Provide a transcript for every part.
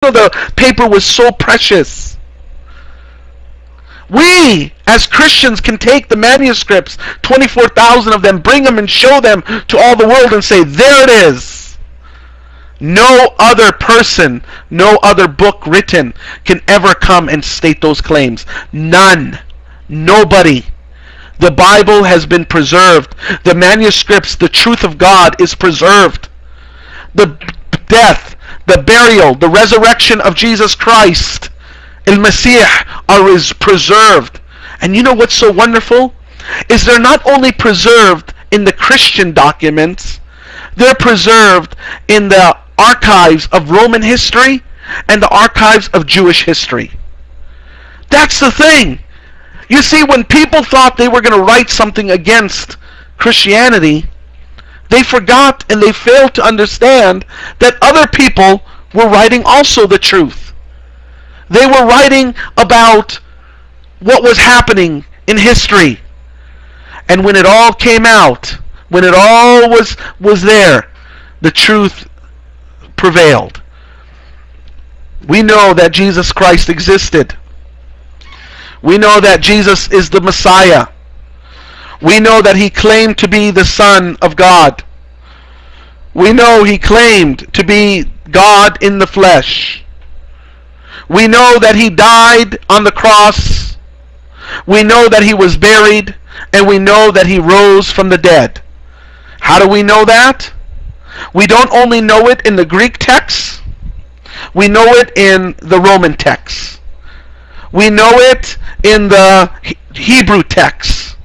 the paper was so precious. We, as Christians, can take the manuscripts, 24,000 of them, bring them and show them to all the world and say, there it is. No other person, no other book written can ever come and state those claims. None. Nobody. The Bible has been preserved. The manuscripts, the truth of God is preserved. The death, the burial, the resurrection of Jesus Christ, El Messiah, is preserved. And you know what's so wonderful? Is they're not only preserved in the Christian documents, they're preserved in the archives of Roman history and the archives of Jewish history. That's the thing. You see, when people thought they were going to write something against Christianity, they forgot and they failed to understand that other people were writing also the truth. They were writing about what was happening in history. And when it all came out, when it all was there, the truth prevailed. We know that Jesus Christ existed. We know that Jesus is the Messiah. We know that he claimed to be the Son of God. We know he claimed to be God in the flesh. We know that he died on the cross. We know that he was buried. And we know that he rose from the dead. How do we know that? We don't only know it in the Greek text. We know it in the Roman text. We know it in the Hebrew text.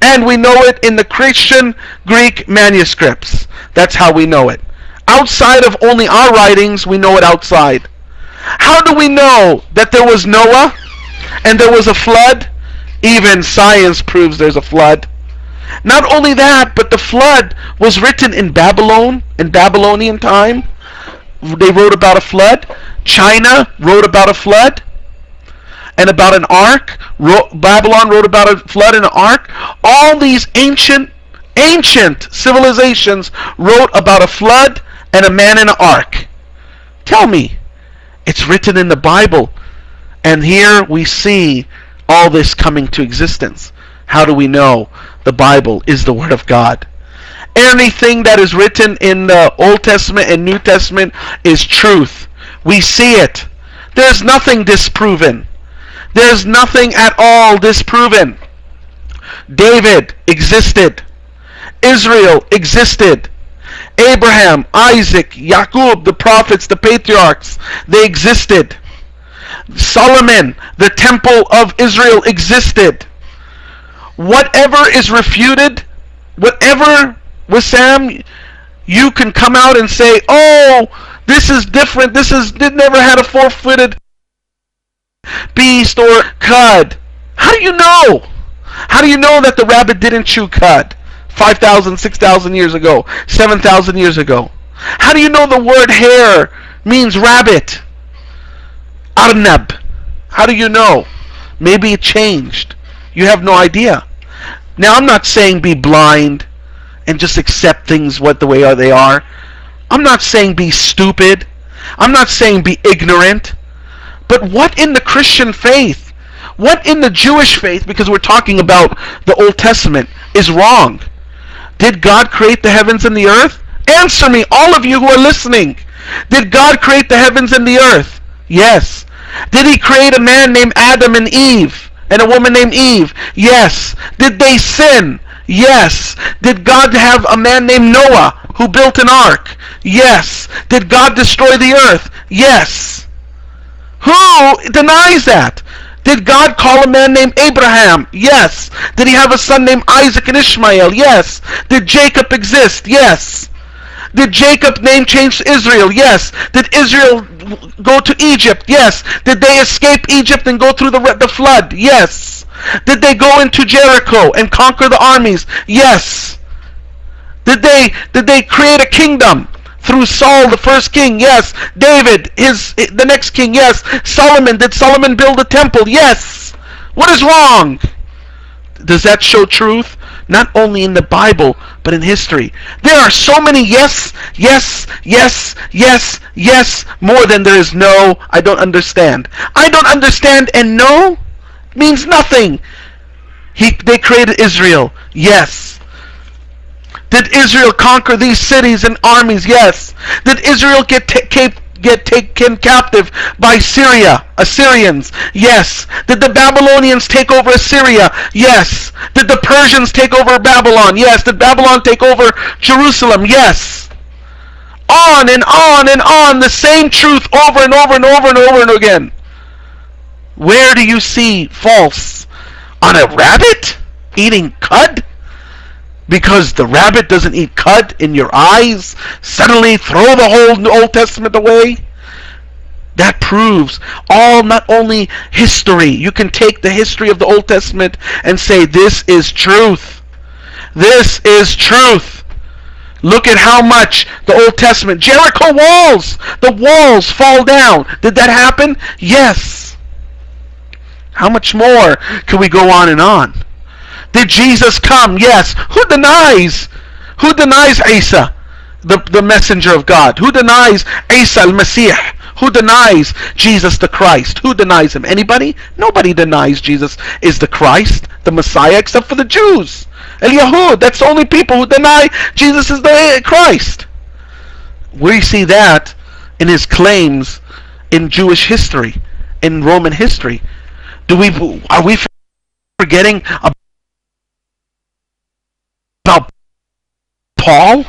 And we know it in the Christian Greek manuscripts. That's how we know it. Outside of only our writings, we know it outside. How do we know that there was Noah and there was a flood? Even science proves there's a flood. Not only that, but the flood was written in Babylon, in Babylonian time. They wrote about a flood. China wrote about a flood and about an ark. Babylon wrote about a flood and an ark. All these ancient civilizations wrote about a flood and a man in an ark. Tell me, it's written in the Bible. And here we see all this coming to existence. How do we know the Bible is the Word of God? Anything that is written in the Old Testament and New Testament is truth. We see it. There's nothing disproven. There's nothing at all disproven. David existed. Israel existed. Abraham, Isaac, Jacob, the prophets, the patriarchs, they existed. Solomon, the temple of Israel existed. Whatever is refuted, whatever, Wesam, you can come out and say, oh, this is different, it never had a four-footed beast or cud. How do you know? How do you know that the rabbit didn't chew cud 5,000, 6,000 years ago, 7,000 years ago? How do you know the word hare means rabbit? Arnab. How do you know? Maybe it changed. You have no idea. Now, I'm not saying be blind and just accept things the way they are. I'm not saying be stupid. I'm not saying be ignorant. But what in the Christian faith, what in the Jewish faith, because we're talking about the Old Testament, is wrong? Did God create the heavens and the earth? Answer me, all of you who are listening. Did God create the heavens and the earth? Yes. Did he create a man named Adam and Eve and a woman named Eve? Yes. Did they sin? Yes. Did God have a man named Noah who built an ark? Yes. Did God destroy the earth? Yes. Who denies that? Did God call a man named Abraham? Yes. Did he have a son named Isaac and Ishmael? Yes. Did Jacob exist? Yes. Did Jacob's name change to Israel? Yes. Did Israel go to Egypt? Yes. Did they escape Egypt and go through the flood? Yes. Did they go into Jericho and conquer the armies? Yes. Did they create a kingdom through Saul, the first king? Yes. David, the next king? Yes. Solomon, did Solomon build a temple? Yes. What is wrong? Does that show truth? not only in the Bible, but in history. There are so many yes, yes, yes, yes, yes, more than there is no, I don't understand. I don't understand and no means nothing. They created Israel. Yes. Did Israel conquer these cities and armies? Yes. Did Israel get taken captive by Assyrians? Yes. Did the Babylonians take over Assyria? Yes. Did the Persians take over Babylon? Yes. Did Babylon take over Jerusalem? Yes. On and on and on, the same truth over and over and over and over and again. Where do you see false? On a rabbit eating cud? Because the rabbit doesn't eat cud in your eyes, suddenly throw the whole Old Testament away? That proves not only history. You can take the history of the Old Testament and say, this is truth. This is truth. Look at how much the Old Testament, Jericho walls, the walls fall down. Did that happen? Yes. How much more can we go on and on? Did Jesus come? Yes. Who denies? Who denies Isa, the messenger of God? Who denies Isa al-Masih? Who denies Jesus the Christ? Who denies him? Anybody? Nobody denies Jesus is the Christ, the Messiah, except for the Jews. El-Yahud, that's the only people who deny Jesus is the Christ. We see that in his claims in Jewish history, in Roman history. Are we forgetting about Paul?